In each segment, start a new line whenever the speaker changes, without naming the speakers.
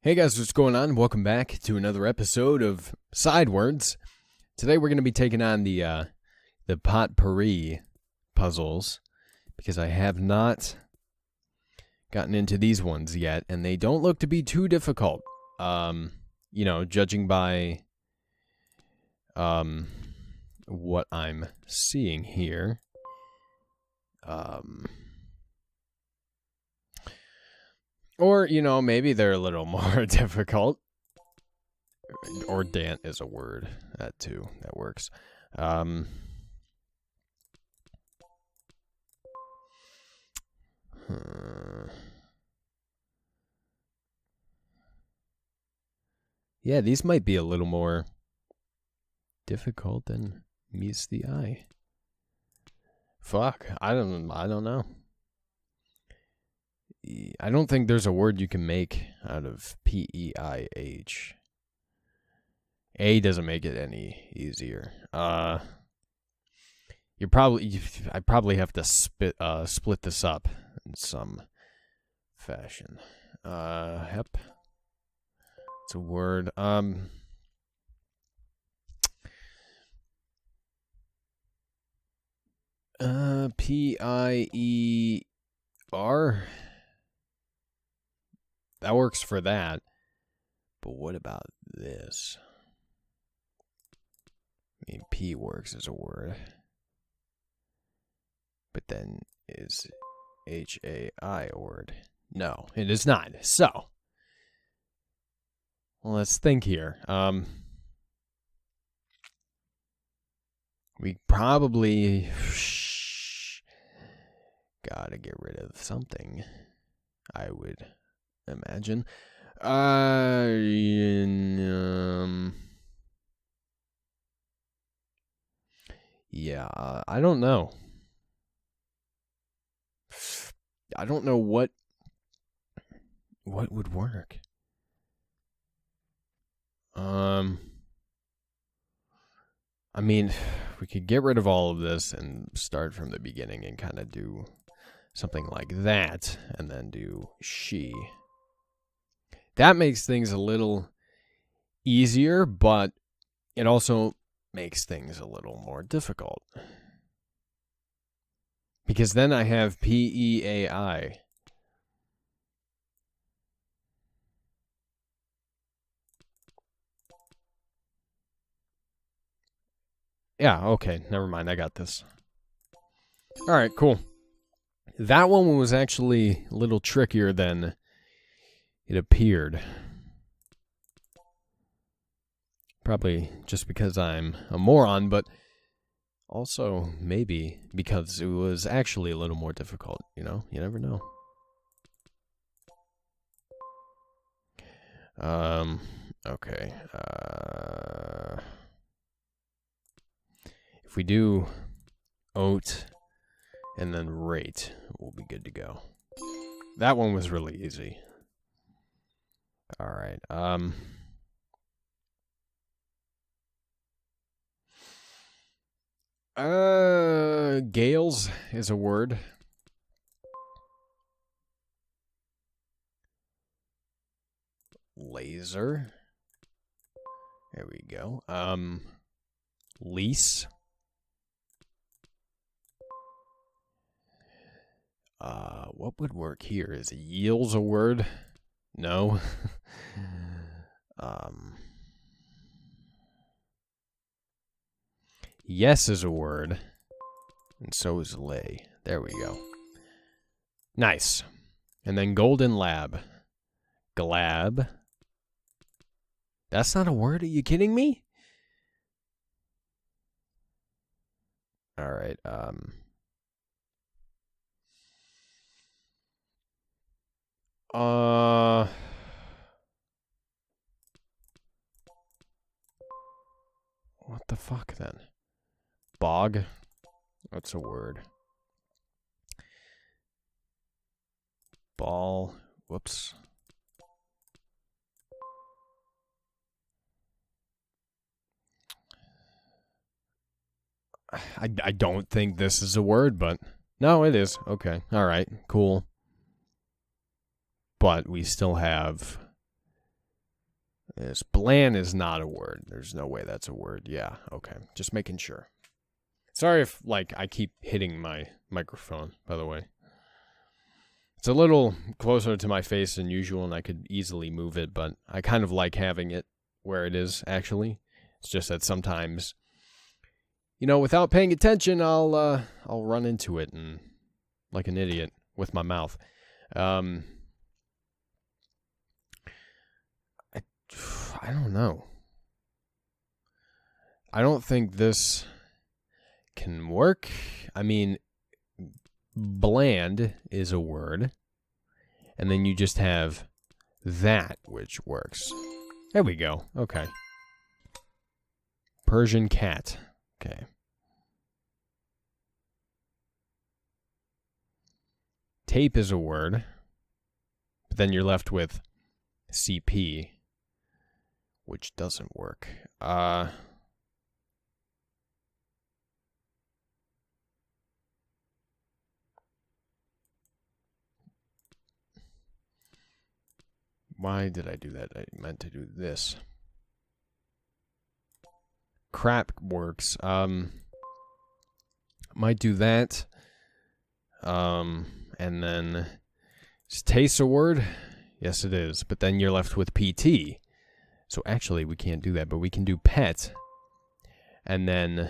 Hey guys, what's going on? Welcome back to another episode of Sidewords. Today we're going to be taking on the Potpourri puzzles because I have not gotten into these ones yet, and they don't look to be too difficult. Judging by what I'm seeing here. Or, maybe they're a little more difficult. Or dant is a word. That too. That works. Yeah, these might be a little more difficult than meets the eye. Fuck. I don't know. I don't think there's a word you can make out of P-E-I-H. A doesn't make it any easier. I probably have to split this up in some fashion. Hep. It's a word. P-I-E-R. That works for that. But what about this? I mean, P works as a word. But then is H-A-I a word? No, it is not. So, well, let's think here. We probably gotta get rid of something, I would imagine. Yeah, I don't know. I don't know what would work. I mean, we could get rid of all of this and start from the beginning and kind of do something like that, and then do she. That makes things a little easier, but it also makes things a little more difficult. Because then I have P-E-A-I. Yeah, okay, never mind, I got this. Alright, cool. That one was actually a little trickier than it appeared. Probably just because I'm a moron, but also maybe because it was actually a little more difficult, you know? You never know. Okay. If we do oat and then rate, we'll be good to go. That one was really easy. All right. Gales is a word. Laser. There we go. Lease. What would work here? Is yields a word? No. Yes is a word. And so is lay. There we go. Nice. And then golden lab. Glab. That's not a word? Are you kidding me? All right. What the fuck then? Bog? That's a word. Ball. Whoops. I don't think this is a word, but no, it is. Okay. All right. Cool. But we still have This bland is not a word. There's no way that's a word. Yeah, okay. Just making sure. Sorry if, like, I keep hitting my microphone, by the way. It's a little closer to my face than usual, and I could easily move it, but I kind of like having it where it is, actually. It's just that sometimes, you know, without paying attention, I'll run into it and like an idiot with my mouth. I don't know. I don't think this can work. I mean, bland is a word, and then you just have that, which works. There we go. Okay. Persian cat. Okay. Tape is a word, but then you're left with CP, which doesn't work. Why did I do that? I meant to do this. Crap works. Might do that. And then is taste a word? Yes, it is. But then you're left with PT. So actually, we can't do that, but we can do pet. And then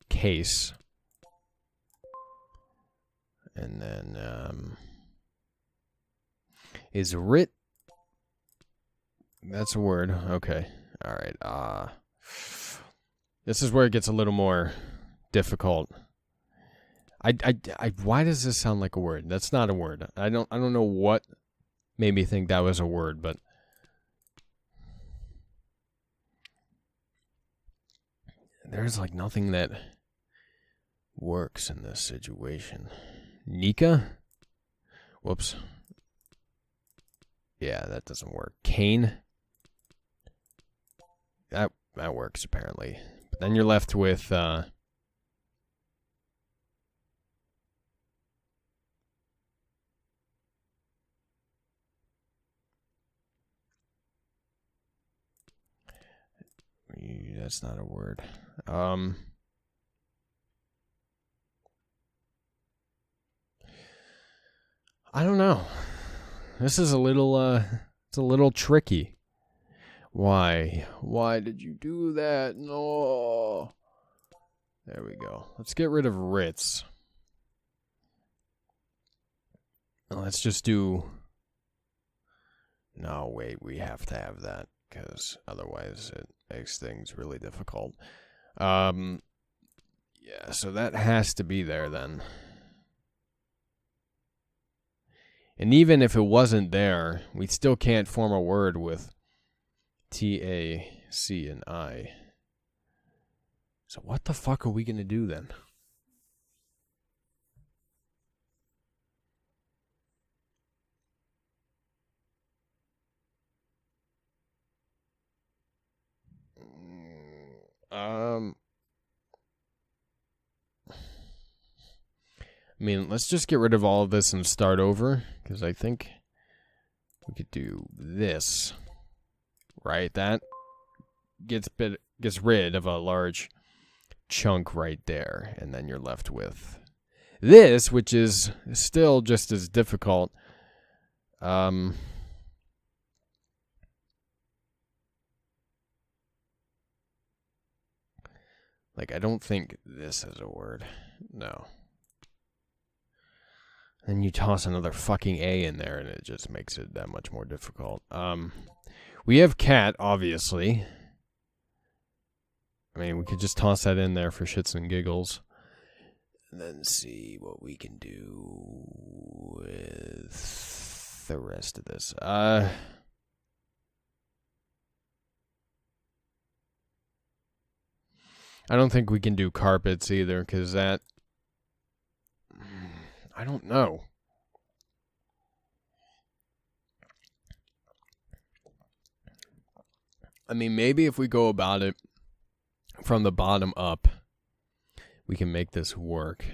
case. And then is writ. That's a word. Okay. All right. This is where it gets a little more difficult. Why does this sound like a word? That's not a word. I don't know what made me think that was a word, but there's like nothing that works in this situation. Nika? Whoops. Yeah, that doesn't work. Cane? That works apparently. But then you're left with I that's not a word. I don't know. This is a little it's a little tricky. Why? Why did you do that? No. There we go. Let's get rid of writs. Let's just do... No, wait, we have to have that, because otherwise it makes things really difficult. Yeah, so that has to be there then. And even if it wasn't there, we still can't form a word with T, A, C, and I. So what the fuck are we going to do then? I mean, let's just get rid of all of this and start over, because I think we could do this. Right? That gets rid of a large chunk right there, and then you're left with this, which is still just as difficult. Like, I don't think this is a word. No. Then you toss another fucking A in there, and it just makes it that much more difficult. We have cat, obviously. I mean, we could just toss that in there for shits and giggles. And then see what we can do with the rest of this. I don't think we can do carpets either, because that... I don't know. I mean, maybe if we go about it from the bottom up, we can make this work.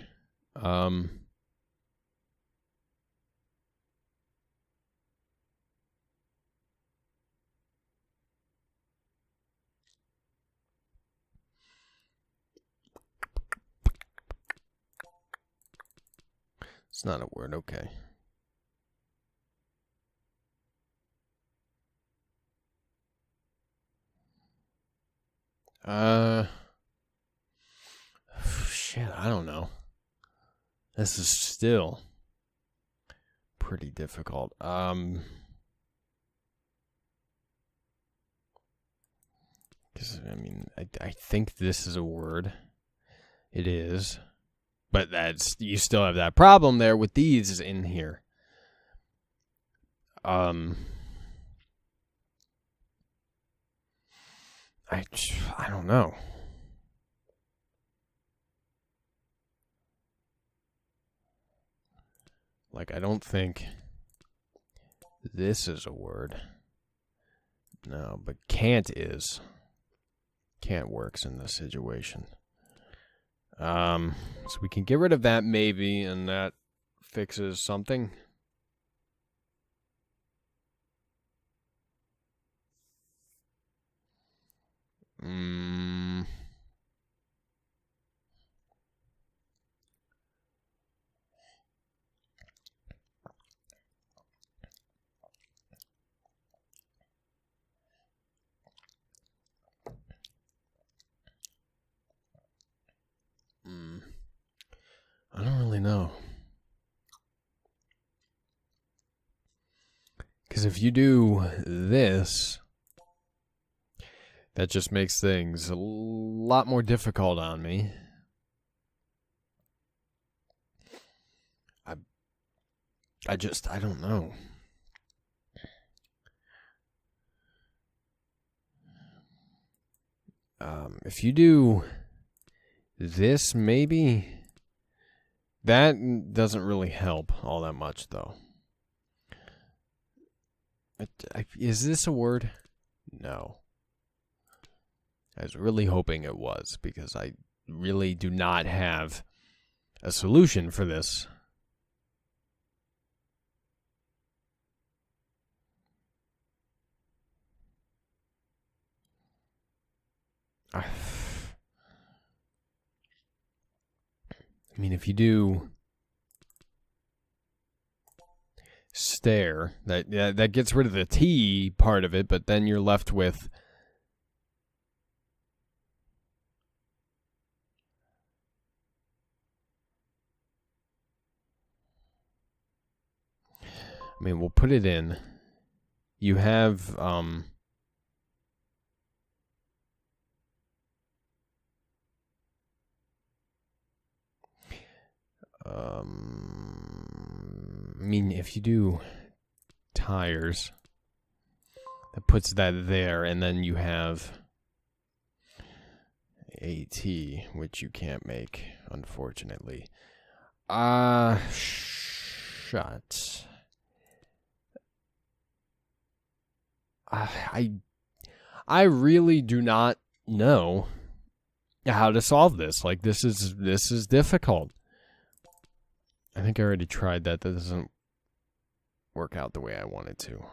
It's not a word, okay. Shit, I don't know. This is still pretty difficult. Because, I mean, I think this is a word. It is. But that's, you still have that problem there with these in here. I don't know. Like, I don't think this is a word. No, but can't is. Can't works in this situation. So we can get rid of that maybe, and that fixes something. I don't really know. Because if you do this, that just makes things a lot more difficult on me. I don't know. If you do this, maybe that doesn't really help all that much, though. Is this a word? No. I was really hoping it was, because I really do not have a solution for this. I mean, if you do stare, that gets rid of the T part of it, but then you're left with I mean, we'll put it in. You have I mean, if you do tires, that puts that there, and then you have AT, which you can't make, unfortunately. Shut. I really do not know how to solve this. Like, this is difficult. I think I already tried that. That doesn't work out the way I wanted to.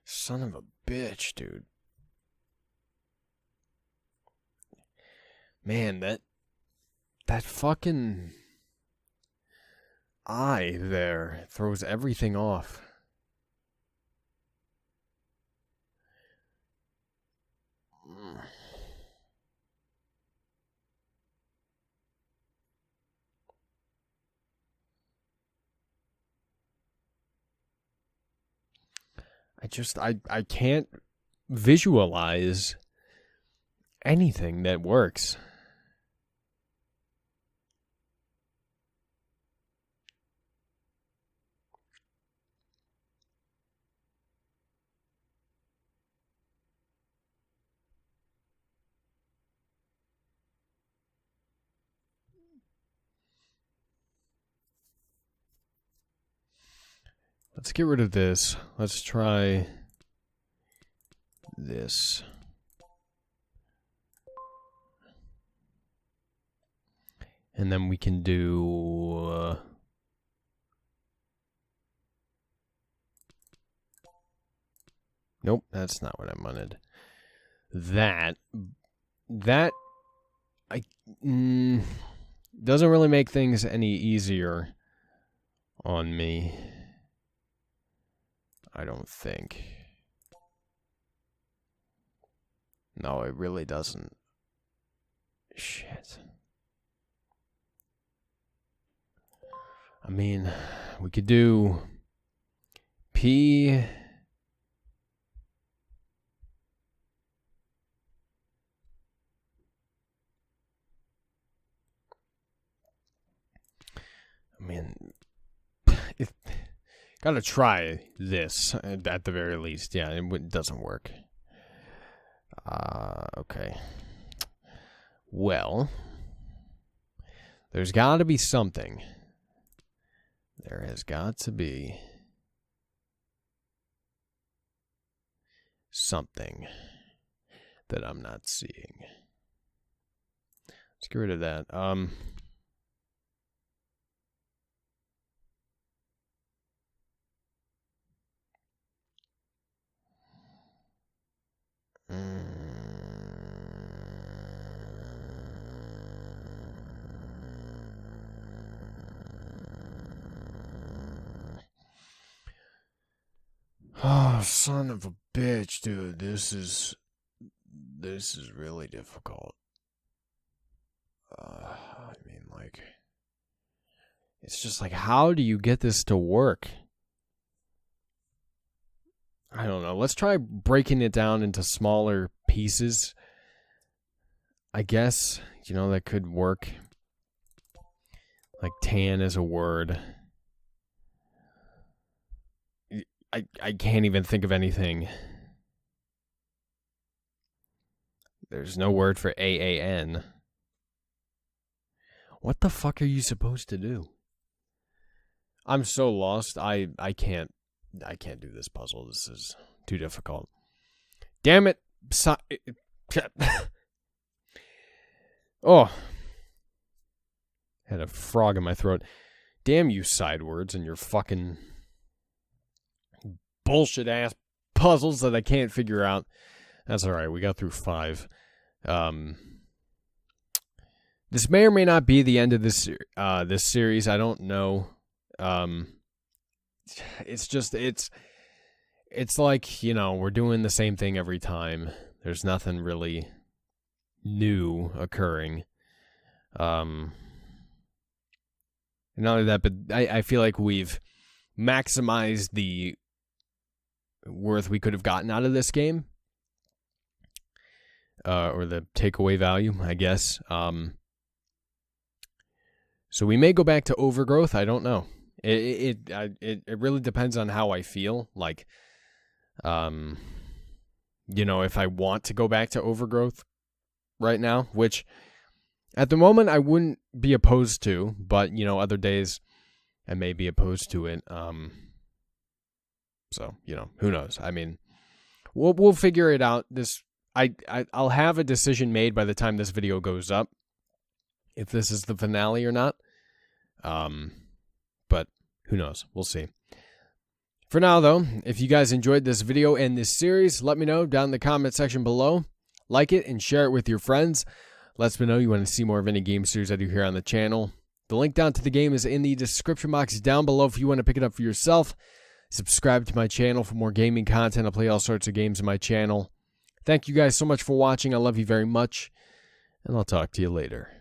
Son of a bitch, dude. Man, that fucking eye there throws everything off. I can't visualize anything that works. Let's get rid of this. Let's try this. And then we can do Nope, that's not what I wanted. That doesn't really make things any easier on me. I don't think. No, it really doesn't. Shit. I mean, we could do P. I mean, gotta try this at the very least. Yeah, it doesn't work. Okay. Well, there's got to be something. There has got to be something that I'm not seeing. Let's get rid of that. Oh, son of a bitch, dude. This is really difficult. I mean, like, it's just like, how do you get this to work? I don't know. Let's try breaking it down into smaller pieces. I guess, you know, that could work. Like tan as a word. I can't even think of anything. There's no word for AAN. What the fuck are you supposed to do? I'm so lost. I can't do this puzzle. This is too difficult. Damn it. Oh. Had a frog in my throat. Damn you, Sidewords, and your fucking bullshit ass puzzles that I can't figure out. That's all right. We got through 5. This may or may not be the end of this series. I don't know. It's just it's like, you know, we're doing the same thing every time. There's nothing really new occurring. Not only that, but I feel like we've maximized the worth we could have gotten out of this game. Or the takeaway value, I guess. So we may go back to Overgrowth. I don't know. It really depends on how I feel. Like, you know, if I want to go back to Overgrowth right now, which at the moment I wouldn't be opposed to, but, you know, other days I may be opposed to it. So, you know, who knows? I mean, we'll figure it out. I'll have a decision made by the time this video goes up, if this is the finale or not. But who knows? We'll see. For now, though, if you guys enjoyed this video and this series, let me know down in the comment section below. Like it and share it with your friends. Let me know you want to see more of any game series I do here on the channel. The link down to the game is in the description box down below if you want to pick it up for yourself. Subscribe to my channel for more gaming content. I play all sorts of games on my channel. Thank you guys so much for watching. I love you very much, and I'll talk to you later.